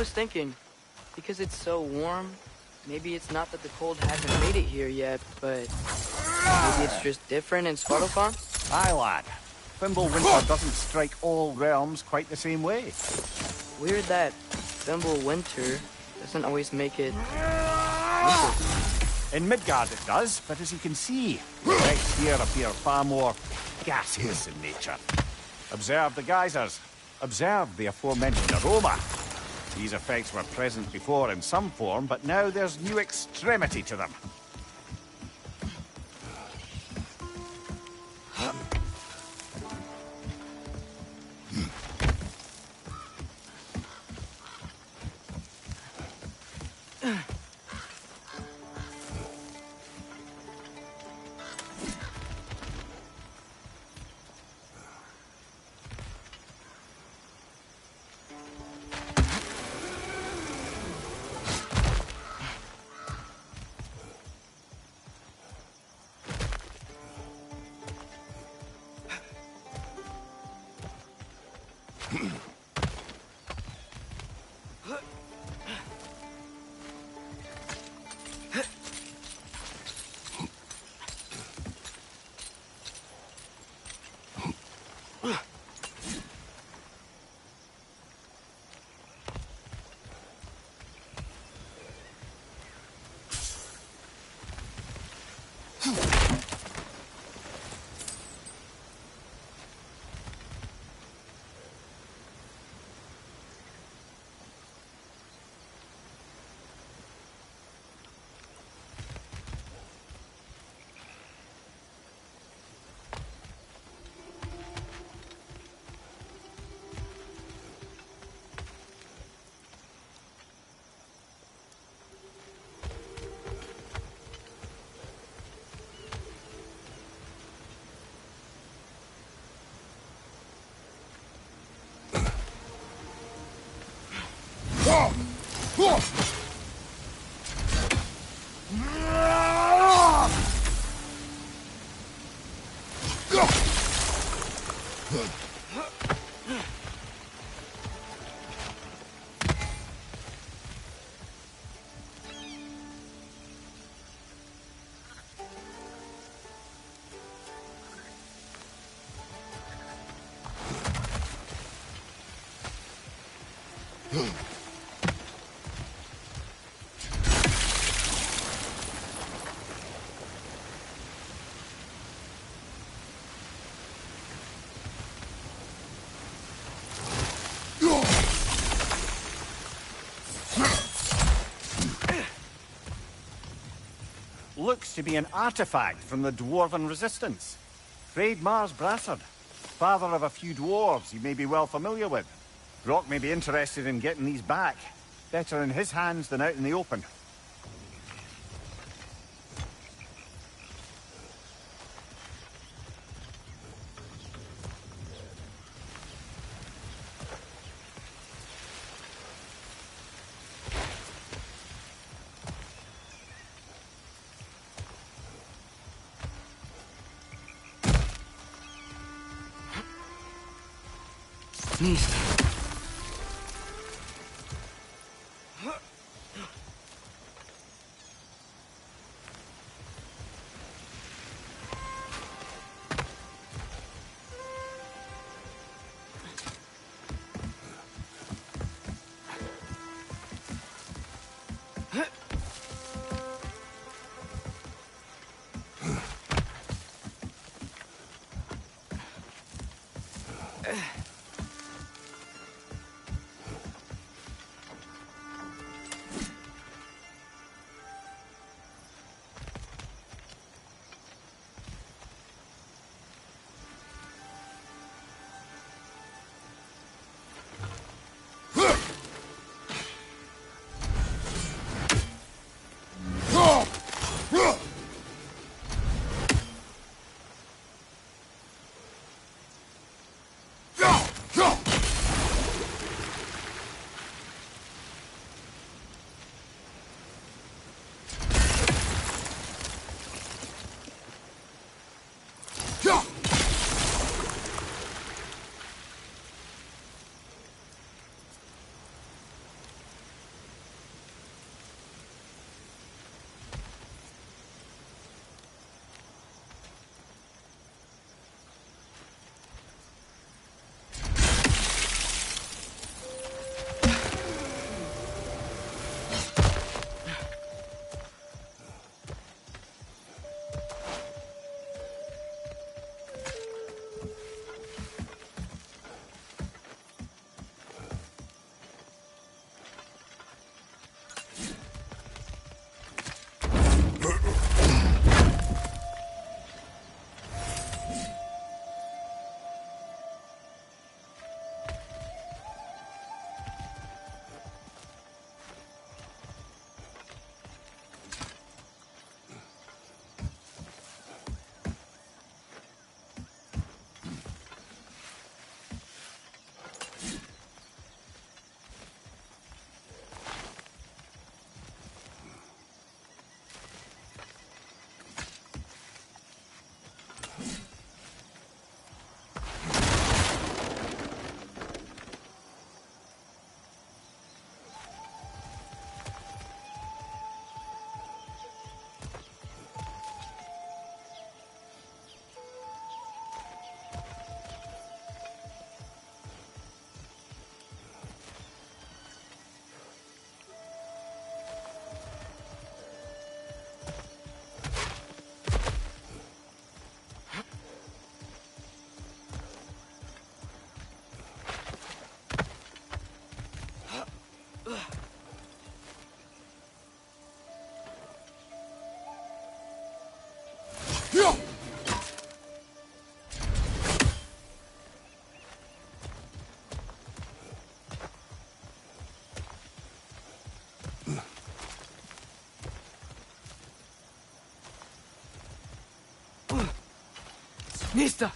was thinking, because it's so warm, maybe it's not that the cold hasn't made it here yet, but maybe it's just different in Svartalfheim? Aye, lad. Fimbulwinter doesn't strike all realms quite the same way. Weird that Fimbulwinter doesn't always make it winter. In Midgard it does, but as you can see, the effects here appear far more gaseous in nature. Observe the geysers. Observe the aforementioned aroma. These effects were present before in some form, but now there's new extremity to them. Looks to be an artifact from the Dwarven Resistance. Freydmar's Brassard, father of a few dwarves you may be well familiar with. Brock may be interested in getting these back. Better in his hands than out in the open. Sneeze. Go! Nista!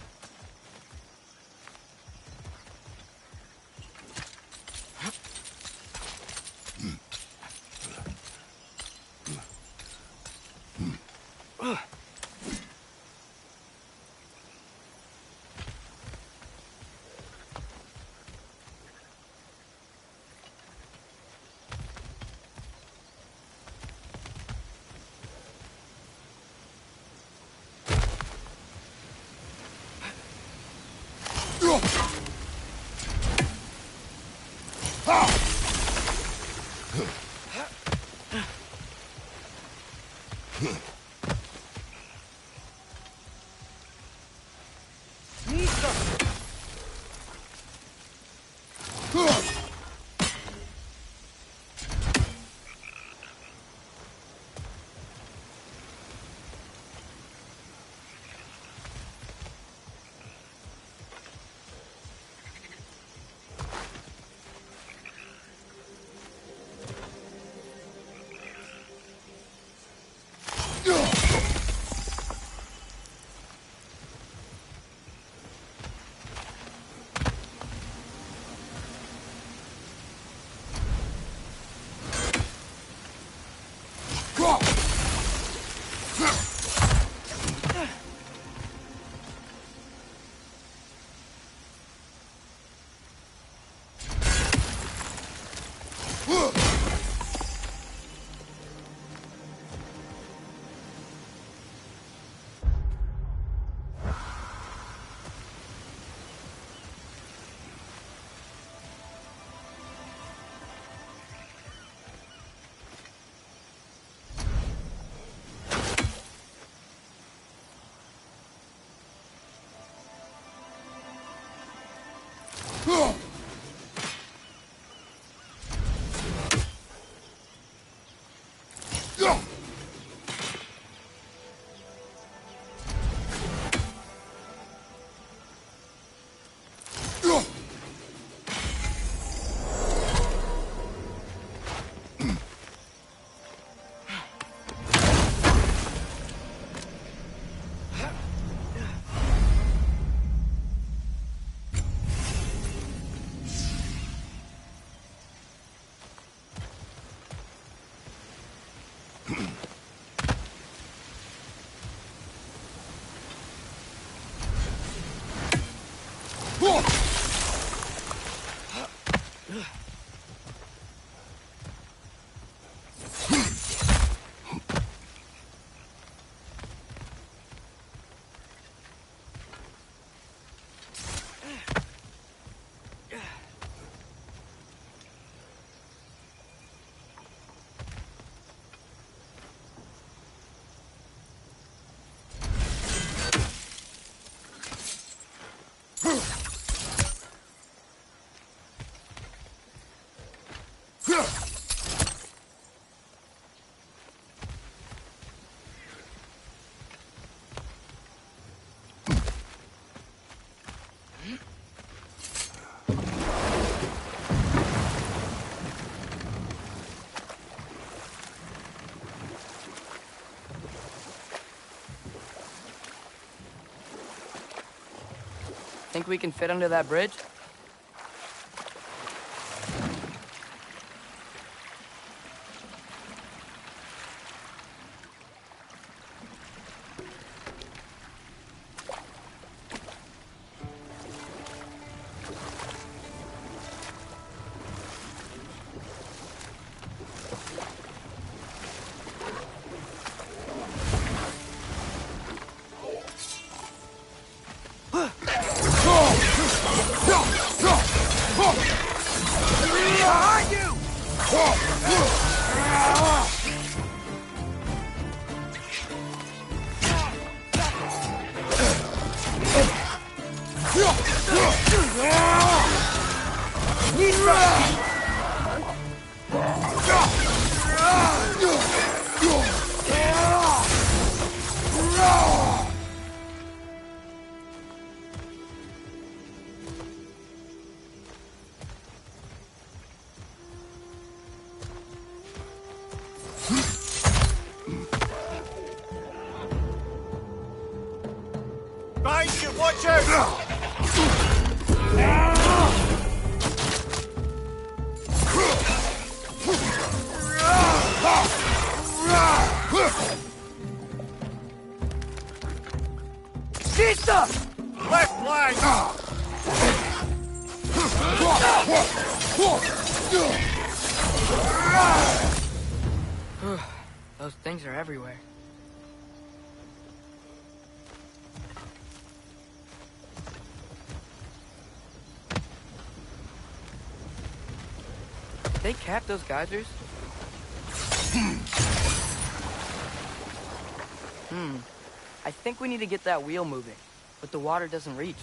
Think we can fit under that bridge? Watch out! Nista! Left flank! Those things are everywhere. They cap those geysers? I think we need to get that wheel moving, but the water doesn't reach.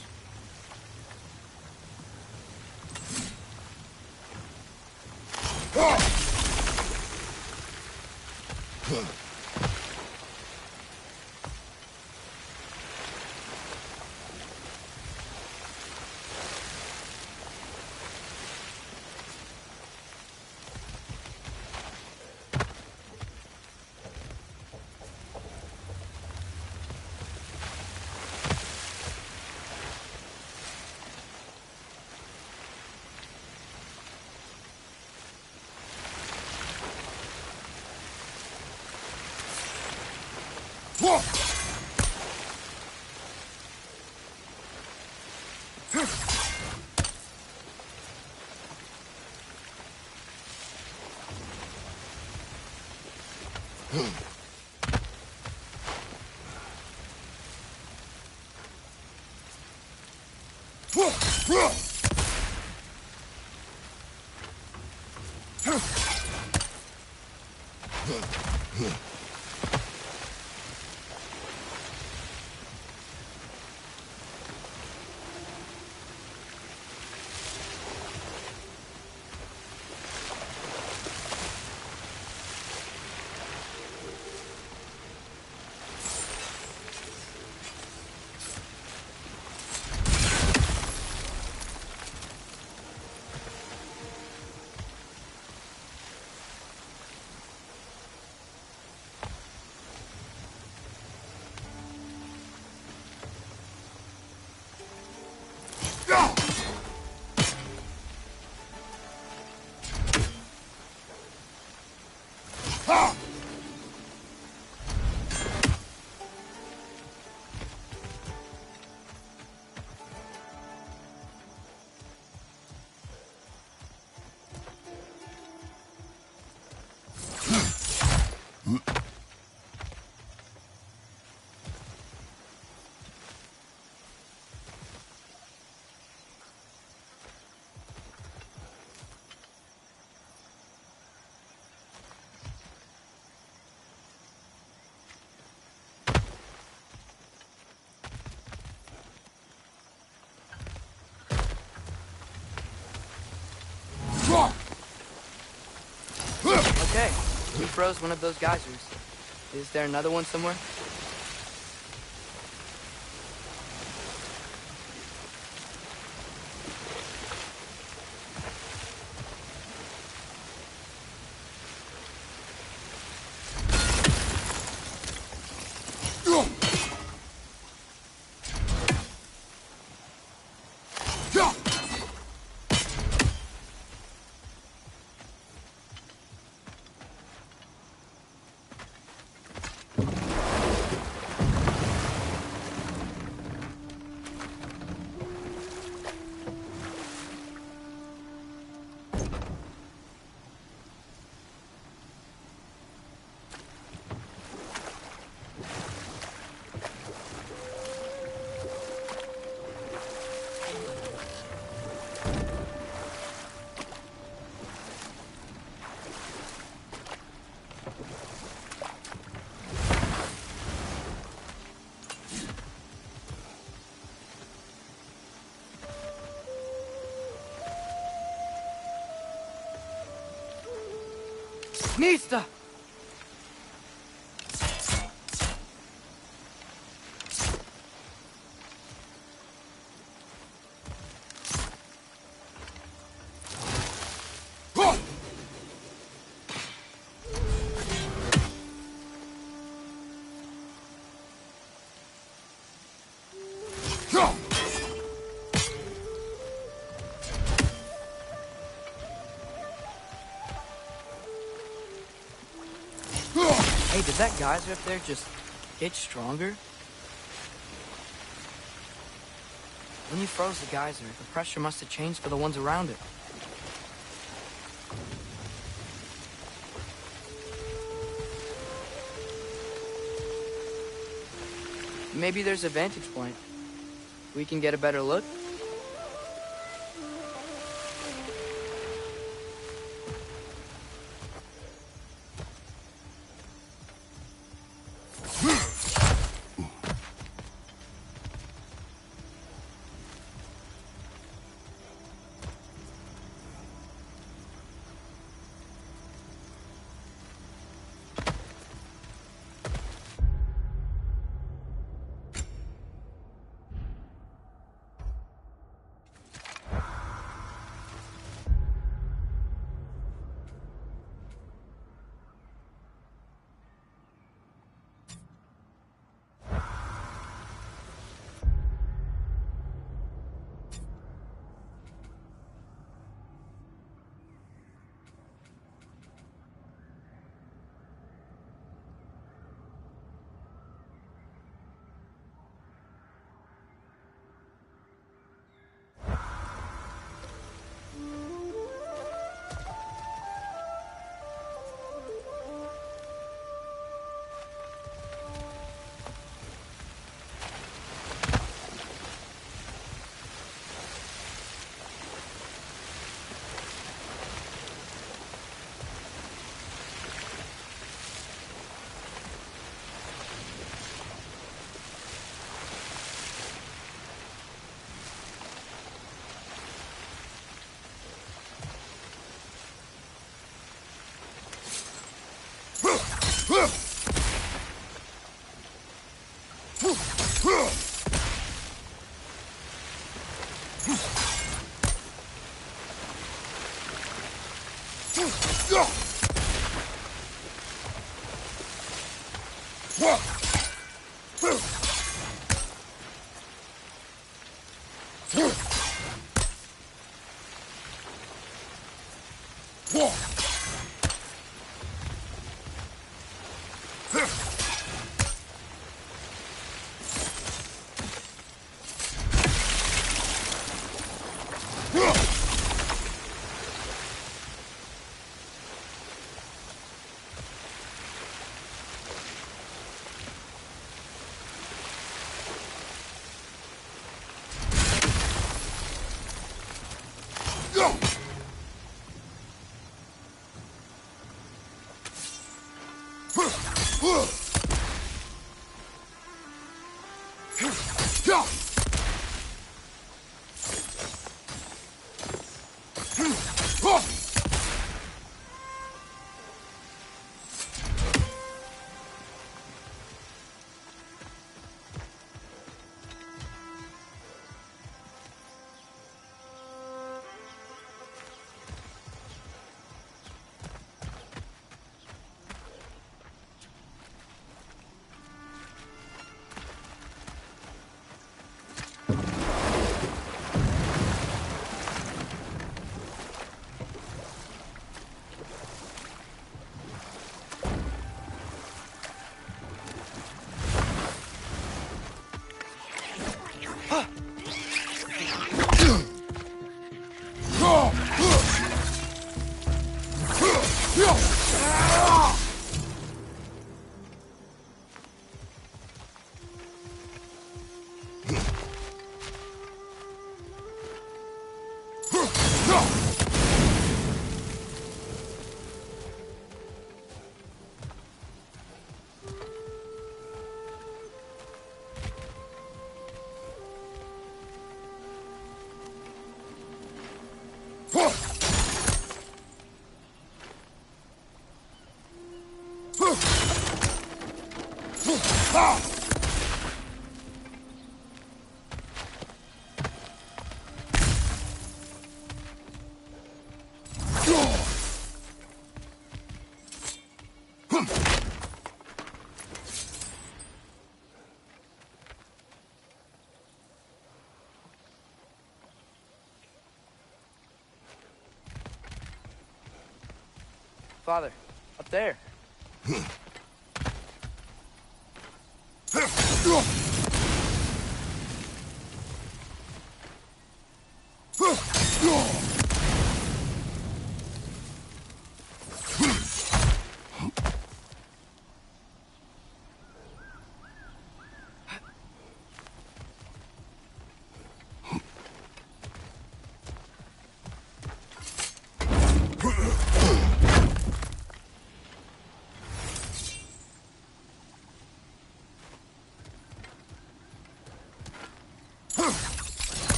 Okay, we froze one of those geysers. Is there another one somewhere? Nista! Hey, did that geyser up there just get stronger? When you froze the geyser, the pressure must have changed for the ones around it. Maybe there's a vantage point. We can get a better look. Father, up there.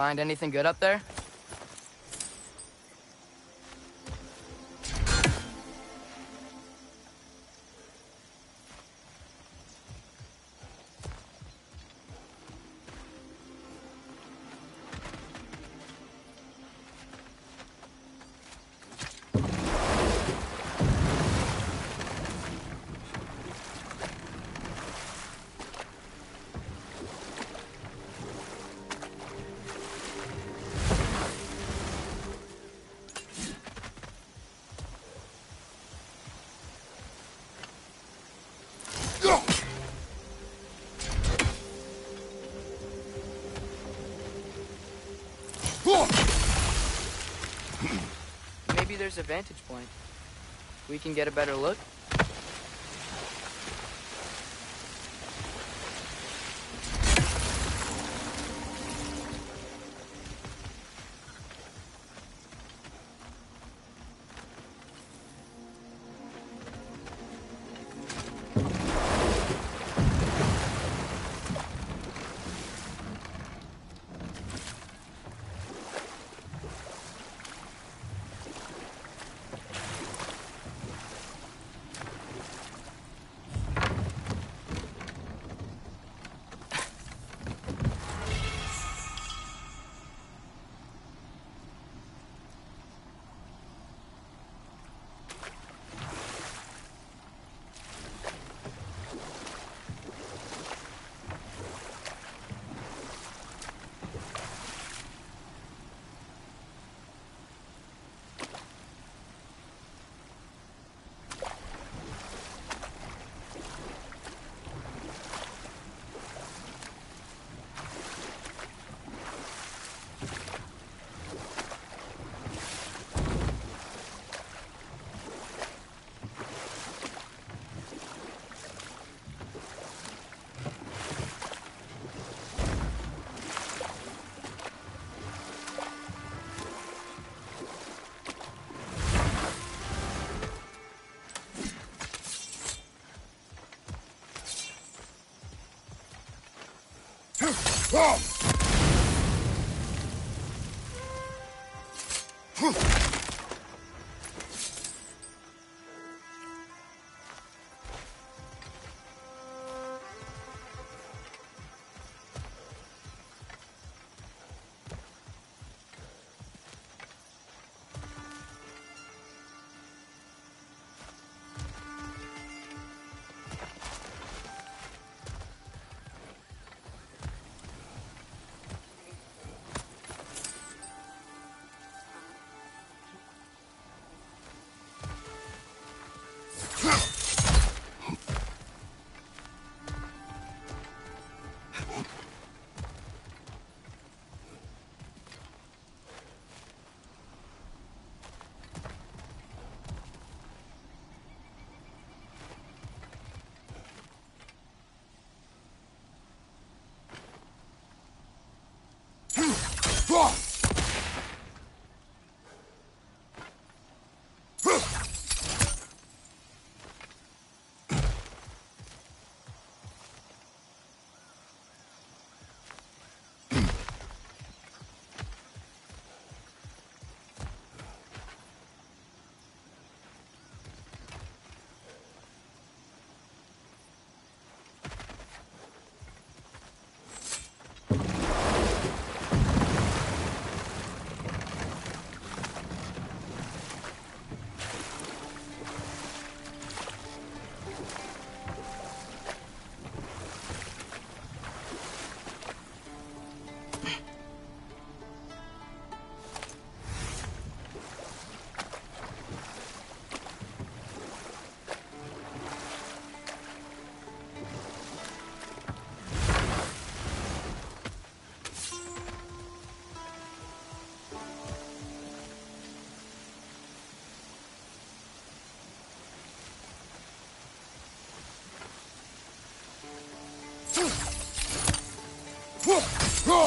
Find anything good up there? Maybe there's a vantage point. We can get a better look.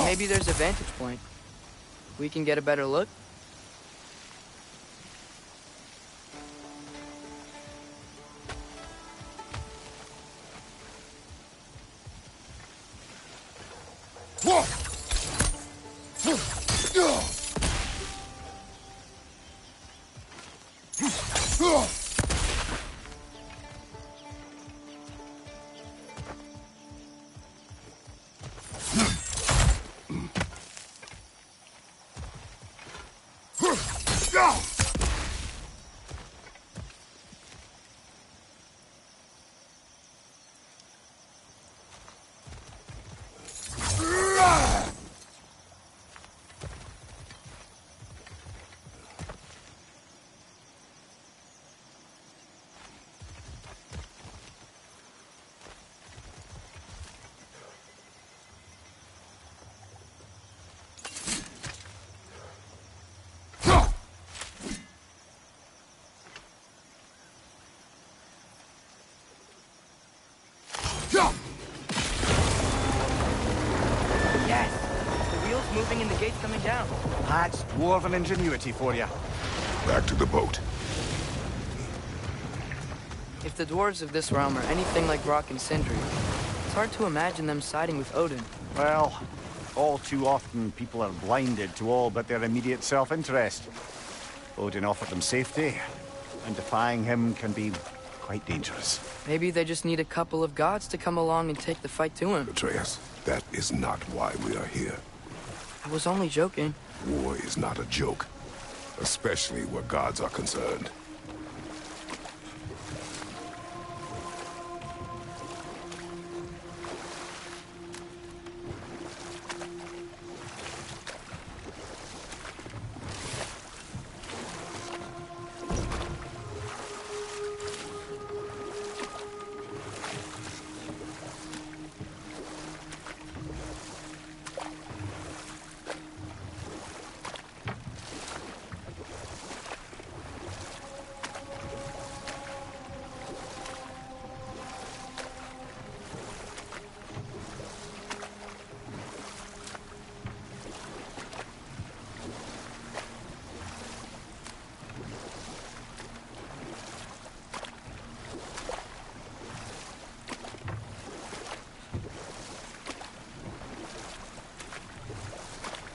Maybe there's a vantage point. We can get a better look. Yes! The wheel's moving and the gate's coming down. That's dwarven ingenuity for you. Back to the boat. If the dwarves of this realm are anything like Rock and Sindri, it's hard to imagine them siding with Odin. Well, all too often people are blinded to all but their immediate self-interest. Odin offered them safety, and defying him can be quite dangerous. Maybe they just need a couple of gods to come along and take the fight to him. Atreus, that is not why we are here. I was only joking. War is not a joke, especially where gods are concerned.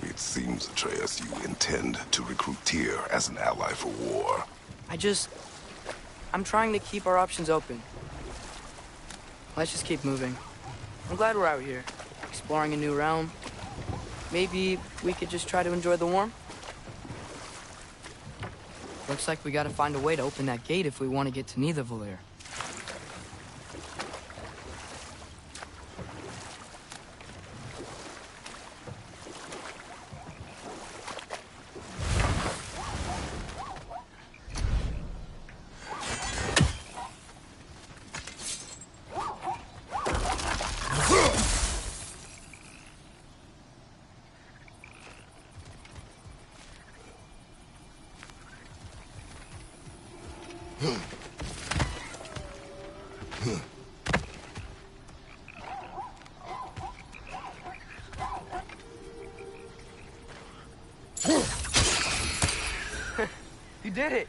It seems, Atreus, you intend to recruit Tyr as an ally for war. I'm trying to keep our options open. Let's just keep moving. I'm glad we're out here, exploring a new realm. Maybe we could just try to enjoy the warmth? Looks like we gotta find a way to open that gate if we want to get to Nidavellir. You did it!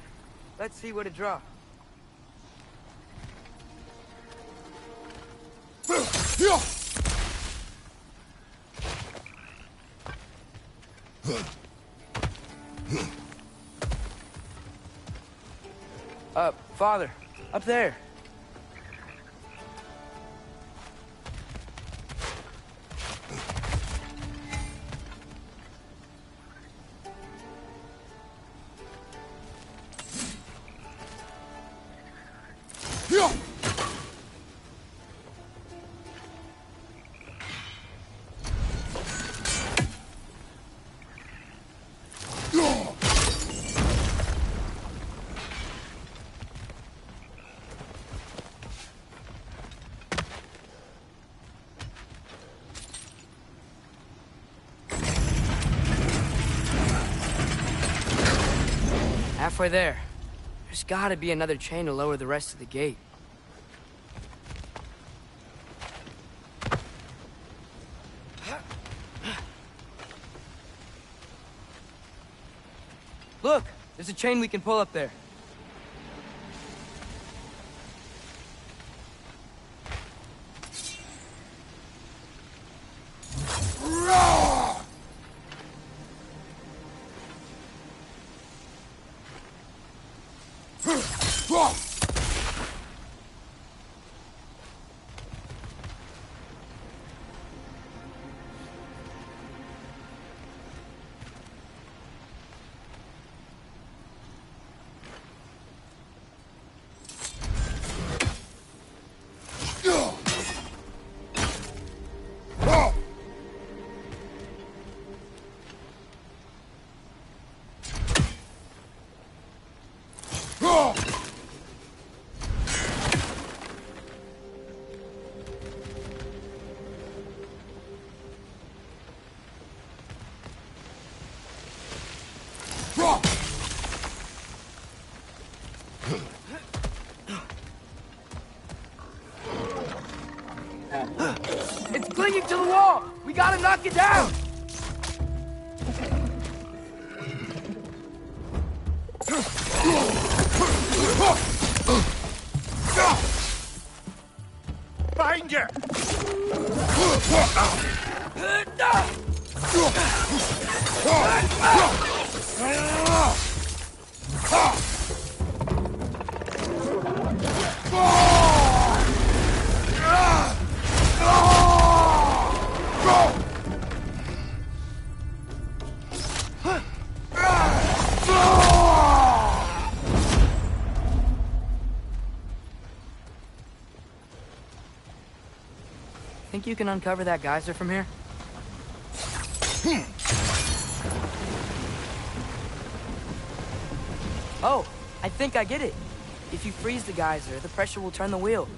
Let's see what it dropped. Father, up there. Halfway there. There's gotta be another chain to lower the rest of the gate. Look, there's a chain we can pull up there. It's clinging to the wall! We gotta knock it down! Behind you! Think you can uncover that geyser from here? Oh, I think I get it. If you freeze the geyser, the pressure will turn the wheel.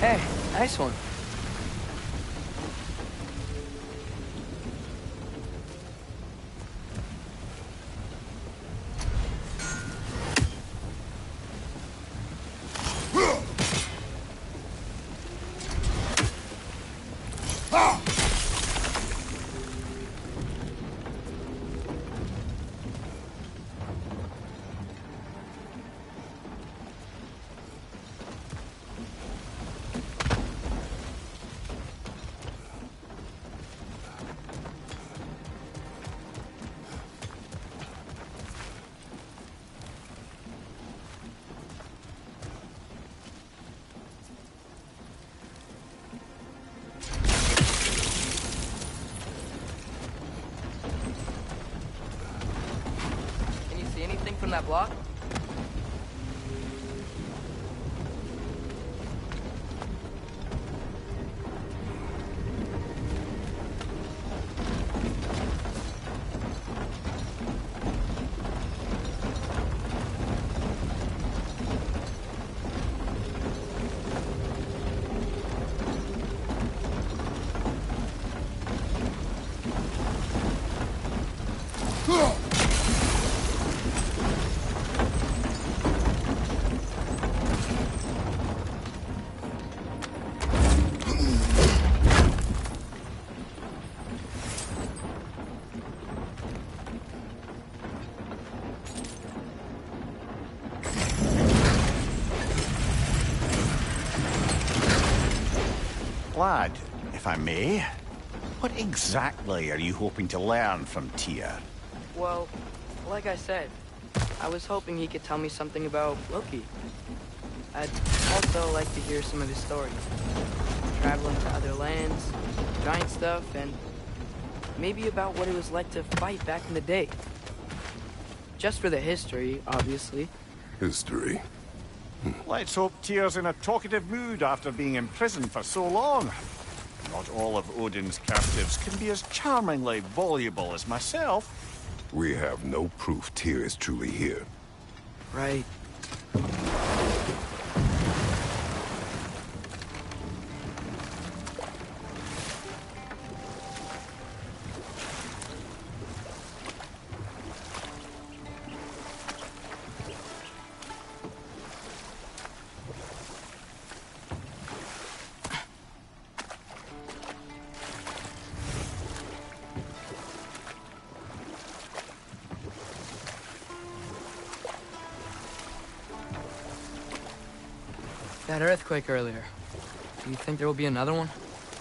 Hey, nice one. From that block? lad, if I may. What exactly are you hoping to learn from Tyr? Well, like I said, I was hoping he could tell me something about Loki. I'd also like to hear some of his stories. Traveling to other lands, giant stuff, and maybe about what it was like to fight back in the day. Just for the history, obviously. History. Let's hope Tyr's in a talkative mood after being imprisoned for so long. Not all of Odin's captives can be as charmingly voluble as myself. We have no proof Tyr is truly here. Right. That earthquake earlier. Do you think there will be another one?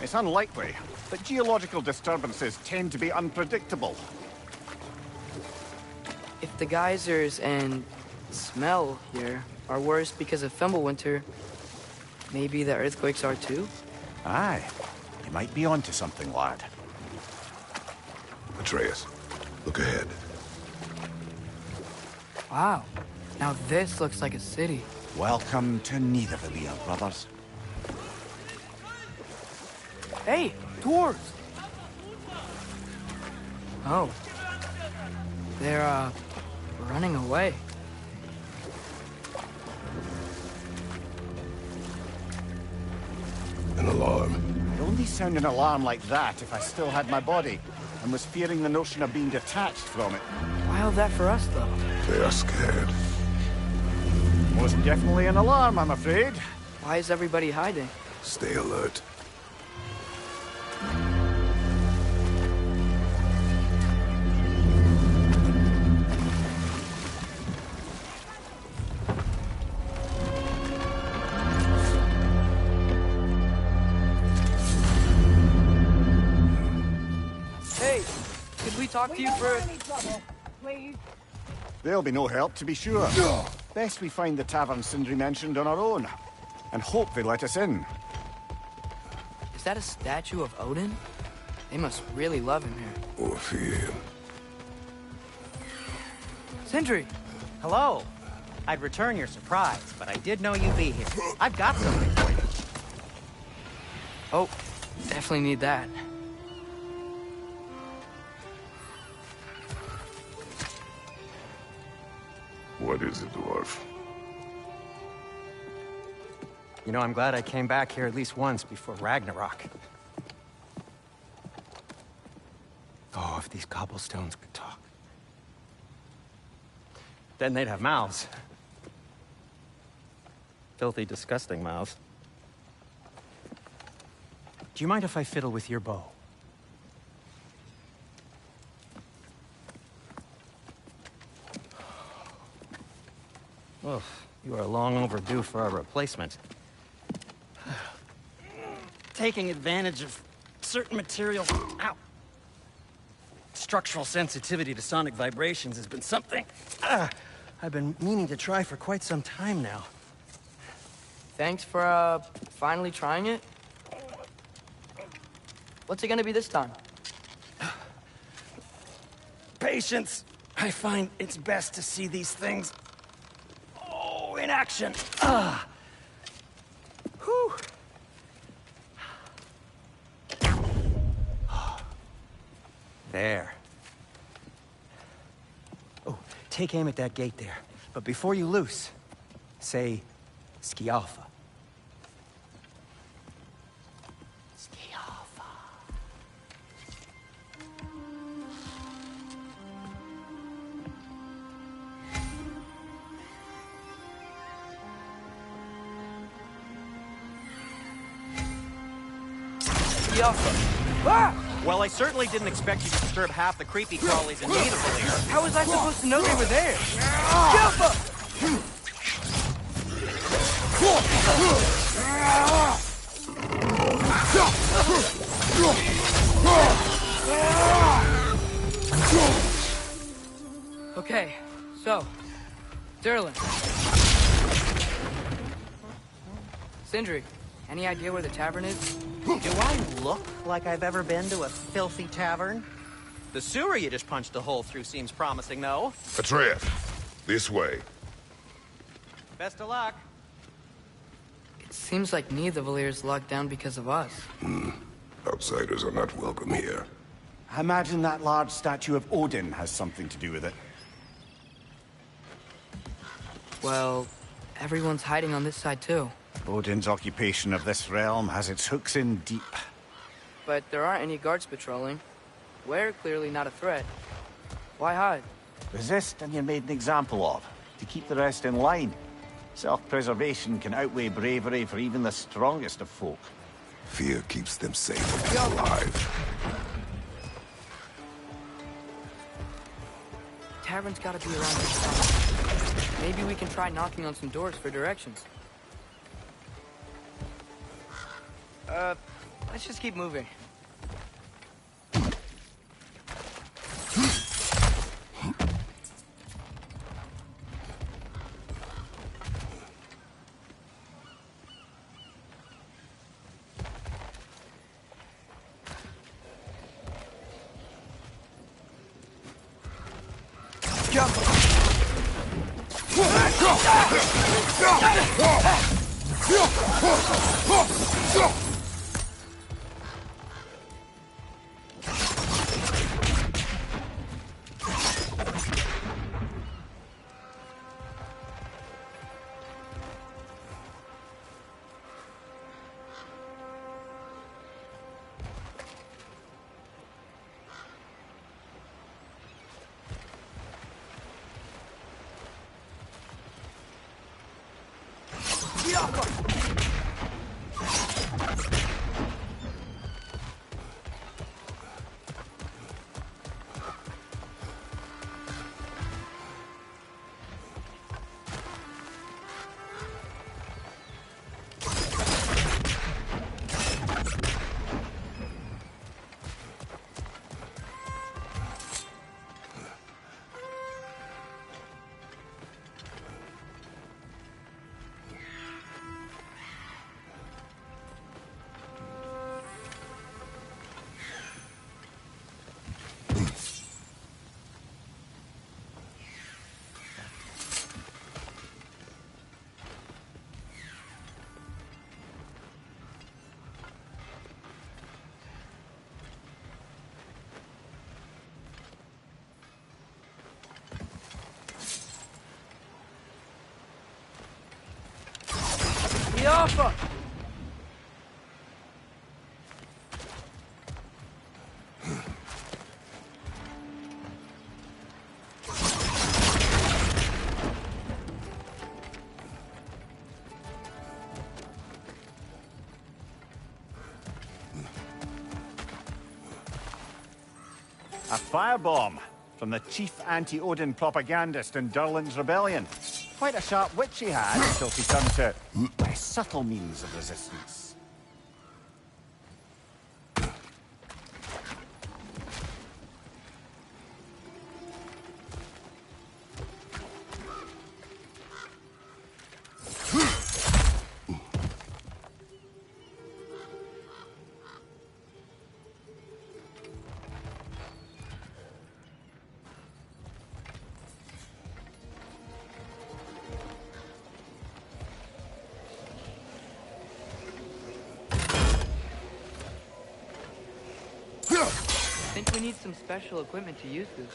It's unlikely, but geological disturbances tend to be unpredictable. If the geysers and smell here are worse because of Fimbulwinter, maybe the earthquakes are too? Aye, you might be onto something, lad. Atreus, look ahead. Wow. Now this looks like a city. Welcome to Nidavellir, brothers. Hey, dwarves! Oh. They're, running away. An alarm. I'd only sound an alarm like that if I still had my body, and was fearing the notion of being detached from it. Wild that for us, though. They are scared. Most definitely an alarm, I'm afraid. Why is everybody hiding? Stay alert. Hey, could we talk to you for... There'll be no help, to be sure. Best we find the tavern Sindri mentioned on our own, and hope they let us in. Is that a statue of Odin? They must really love him here. Or fear him. Sindri! Hello. I'd return your surprise, but I did know you'd be here. I've got something for you. Oh, definitely need that. What is it, dwarf? You know, I'm glad I came back here at least once before Ragnarok. Oh, if these cobblestones could talk. Then they'd have mouths. Filthy, disgusting mouths. Do you mind if I fiddle with your bow? Oh, you are long overdue for a replacement. Taking advantage of certain materials. Ow! Structural sensitivity to sonic vibrations has been something I've been meaning to try for quite some time now. Thanks for, finally trying it. What's it gonna be this time? Patience. I find it's best to see these things in action. Whew. There. Oh, take aim at that gate there. But before you loose, say Skialfa. Skialfa. Ah! Well, I certainly didn't expect you to disturb half the creepy crawlies in Nidavellir. How was I supposed to know they were there? Jump! So, Durlin. Sindri, any idea where the tavern is? Do I look like I've ever been to a filthy tavern? The sewer you just punched a hole through seems promising, though. Atreus, this way. Best of luck. It seems like neither of Valyr's locked down because of us. Outsiders are not welcome here. I imagine that large statue of Odin has something to do with it. Well, everyone's hiding on this side too. Odin's occupation of this realm has its hooks in deep. But there aren't any guards patrolling. We're clearly not a threat. Why hide? Resist and you're made an example of, to keep the rest in line. Self-preservation can outweigh bravery for even the strongest of folk. Fear keeps them safe and alive. Tavern's gotta be around this side. Maybe we can try knocking on some doors for directions. Let's just keep moving. Yaffa! A firebomb from the chief anti-Odin propagandist in Durlin's rebellion. Quite a sharp wit she had until she turned to subtle means of resistance. I think we need some special equipment to use this.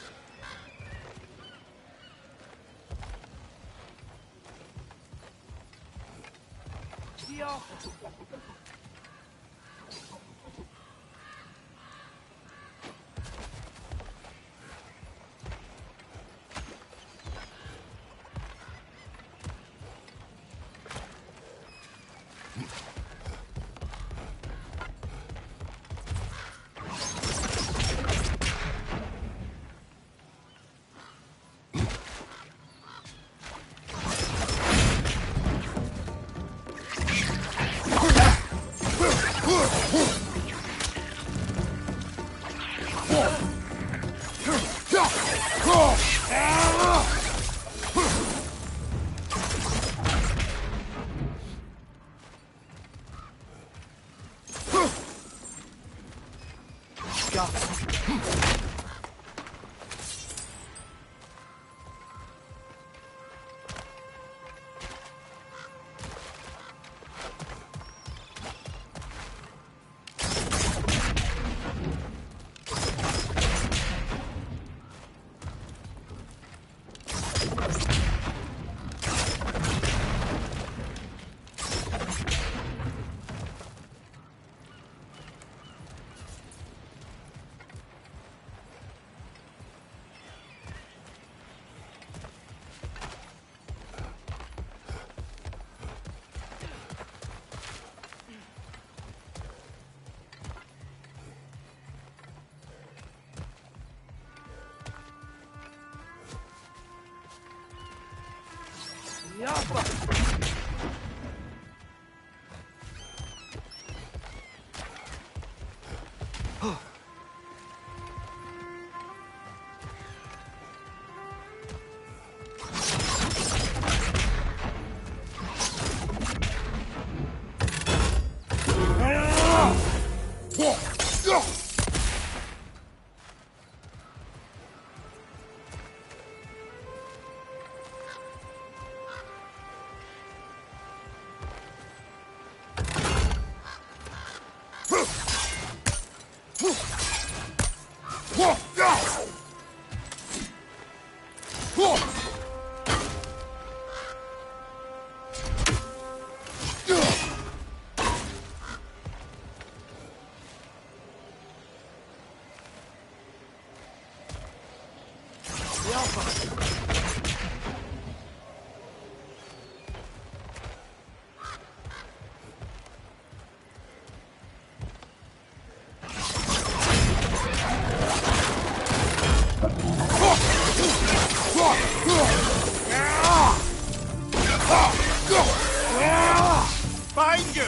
Find you!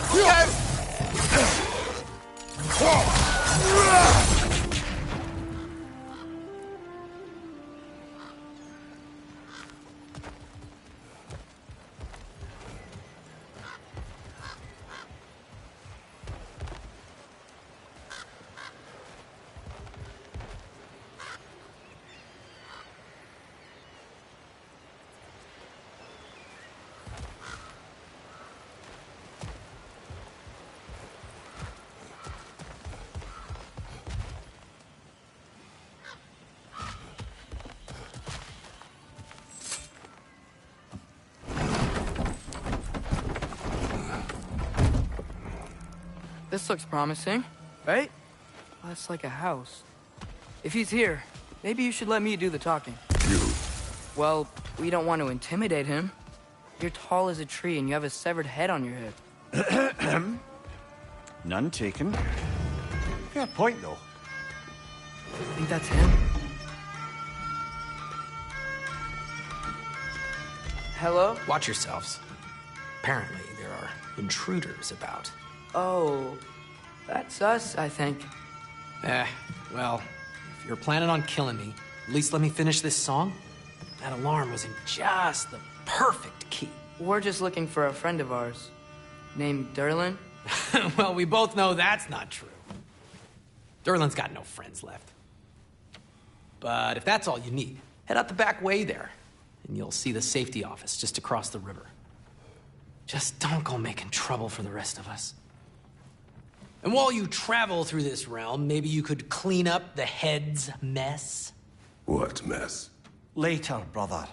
This looks promising, right? That's like a house. If he's here, maybe you should let me do the talking. You. Well, we don't want to intimidate him. You're tall as a tree and you have a severed head on your head. None taken. Fair point, though. I think that's him. Hello? Watch yourselves. Apparently, there are intruders about. Oh, that's us, I think. Well, if you're planning on killing me, at least let me finish this song. That alarm was in just the perfect key. We're just looking for a friend of ours named Durlin. Well, we both know that's not true. Durlin's got no friends left. But if that's all you need, head out the back way there, and you'll see the safety office just across the river. Just don't go making trouble for the rest of us. And while you travel through this realm, maybe you could clean up the head's mess? What mess? Later, brother.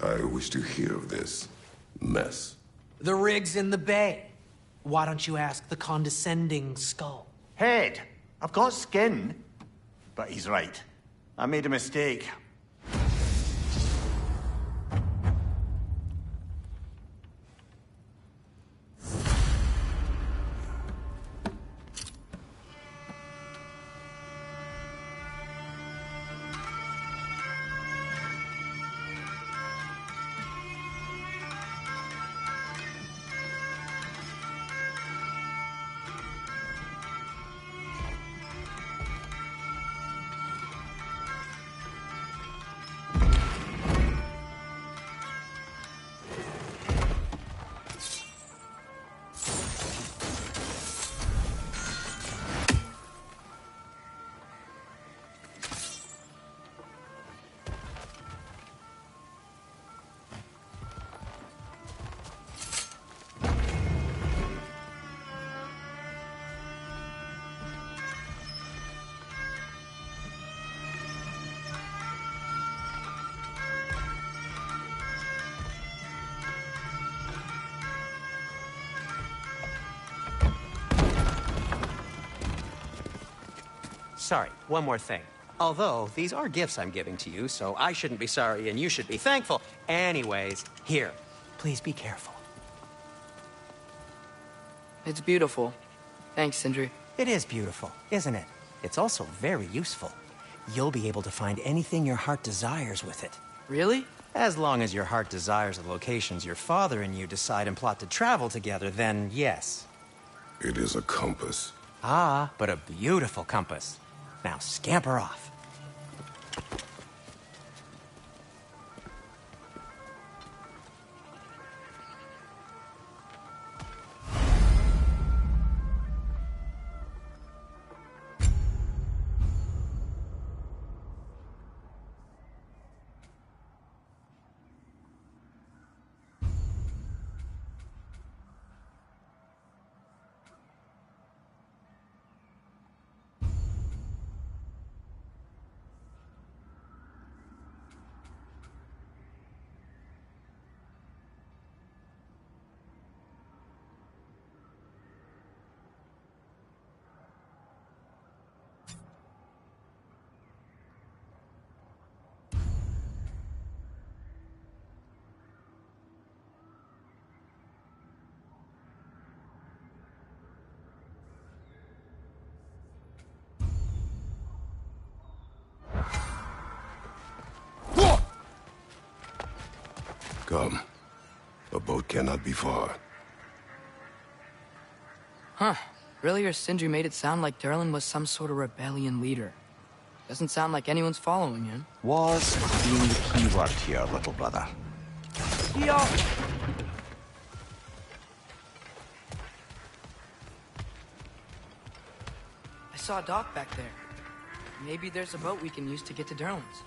I wish to hear of this mess. The rig's in the bay. Why don't you ask the condescending skull? Head. I've got skin. But he's right. I made a mistake. sorry, one more thing. Although, these are gifts I'm giving to you, so I shouldn't be sorry and you should be thankful. Anyways, here, please be careful. It's beautiful. Thanks, Sindri. It is beautiful, isn't it? It's also very useful. You'll be able to find anything your heart desires with it. Really? As long as your heart desires the locations your father and you decide and plot to travel together, then yes. It is a compass. Ah, but a beautiful compass. Now scamper off. Come. A boat cannot be far. Huh. Earlier, Sindri made it sound like Durlin was some sort of rebellion leader. Doesn't sound like anyone's following him. Was being the key word here, little brother. Yo! I saw a dock back there. Maybe there's a boat we can use to get to Durlin's.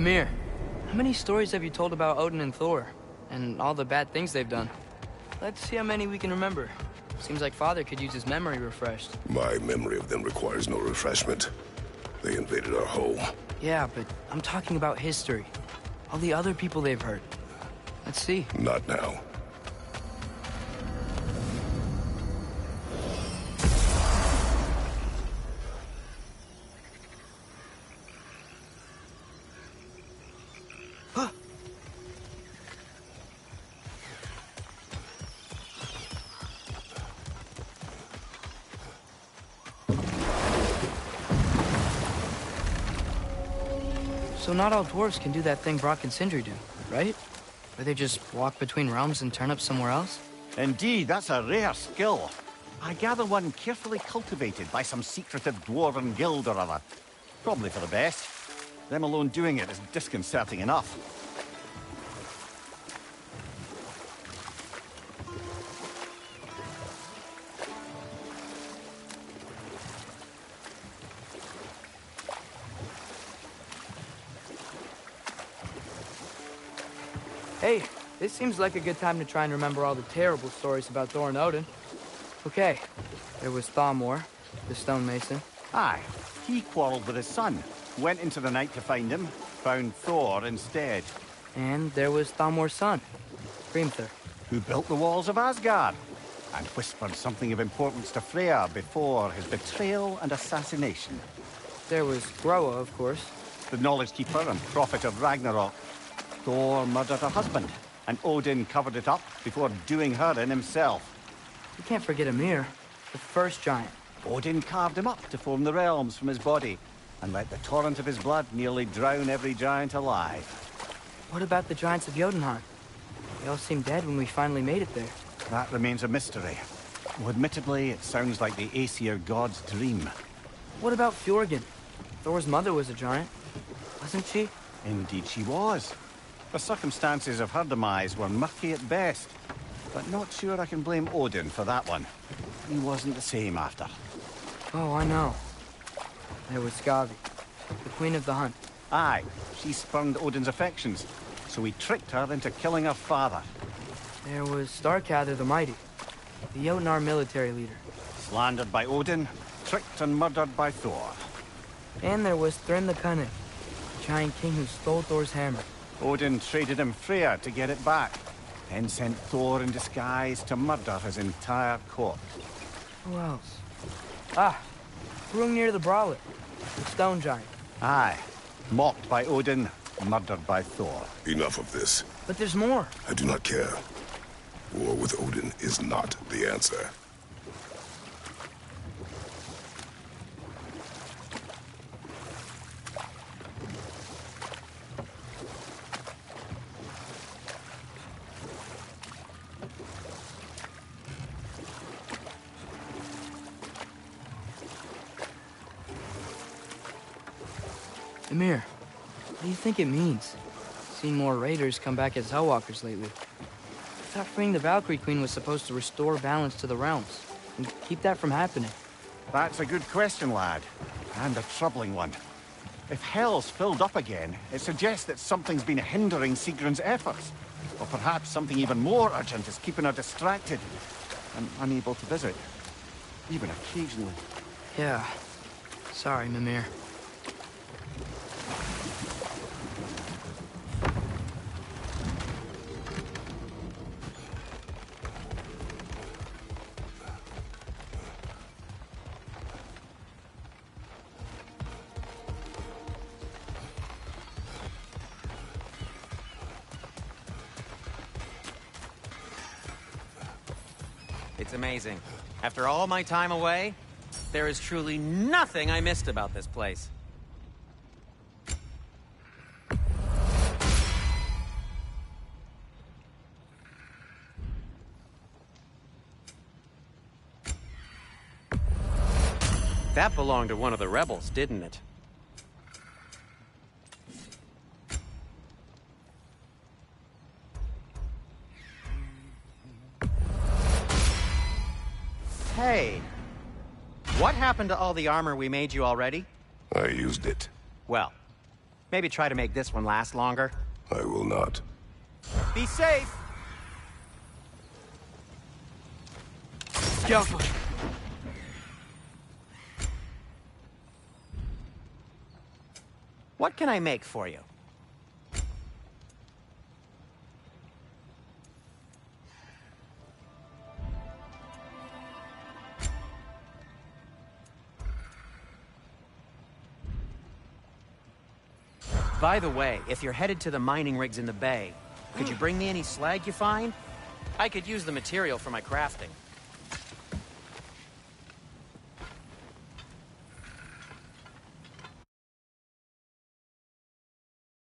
Mimir, how many stories have you told about Odin and Thor? And all the bad things they've done? Let's see how many we can remember. Seems like Father could use his memory refreshed. My memory of them requires no refreshment. They invaded our home. Yeah, but I'm talking about history. All the other people they've hurt. Let's see. Not now. So not all dwarves can do that thing Brock and Sindri do, right? Where they just walk between realms and turn up somewhere else? Indeed, that's a rare skill. I gather one carefully cultivated by some secretive dwarven guild or other. Probably for the best. Them alone doing it is disconcerting enough. Hey, this seems like a good time to try and remember all the terrible stories about Thor and Odin. Okay, there was Thamor, the stonemason. Aye, he quarreled with his son, went into the night to find him, found Thor instead. And there was Thamor's son, Hrimthur. Who built the walls of Asgard, and whispered something of importance to Freya before his betrayal and assassination. There was Groa, of course. The knowledge keeper and prophet of Ragnarok. Thor murdered her husband, and Odin covered it up before doing her in himself. You can't forget Ymir, the first giant. Odin carved him up to form the realms from his body, and let the torrent of his blood nearly drown every giant alive. What about the giants of Jotunheim? They all seemed dead when we finally made it there. That remains a mystery. Though admittedly, it sounds like the Aesir god's dream. What about Fjorgyn? Thor's mother was a giant, wasn't she? Indeed she was. The circumstances of her demise were murky at best, but not sure I can blame Odin for that one. He wasn't the same after. Oh, I know. There was Skavi, the queen of the hunt. Aye, she spurned Odin's affections, so he tricked her into killing her father. There was Starkadr the Mighty, the Jotnar military leader. Slandered by Odin, tricked and murdered by Thor. And there was Thrym the Cunning, the giant king who stole Thor's hammer. Odin traded him Freya to get it back, then sent Thor in disguise to murder his entire court. Who else? Ah, Hrungnir the Brawler, the stone giant. Aye, mocked by Odin, murdered by Thor. Enough of this. But there's more. I do not care. War with Odin is not the answer. Ymir, what do you think it means? Seen more raiders come back as Hellwalkers lately. I thought freeing the Valkyrie Queen was supposed to restore balance to the realms and keep that from happening. That's a good question, lad. And a troubling one. If Hell's filled up again, it suggests that something's been hindering Sigrun's efforts. Or perhaps something even more urgent is keeping her distracted and unable to visit. Even occasionally. Yeah. Sorry, Mimir. It's amazing. After all my time away, there is truly nothing I missed about this place. That belonged to one of the rebels, didn't it? Hey, what happened to all the armor we made you already? I used it. Well, maybe try to make this one last longer. I will not. Be safe! Skjolfa! What can I make for you? By the way, if you're headed to the mining rigs in the bay, could you bring me any slag you find? I could use the material for my crafting.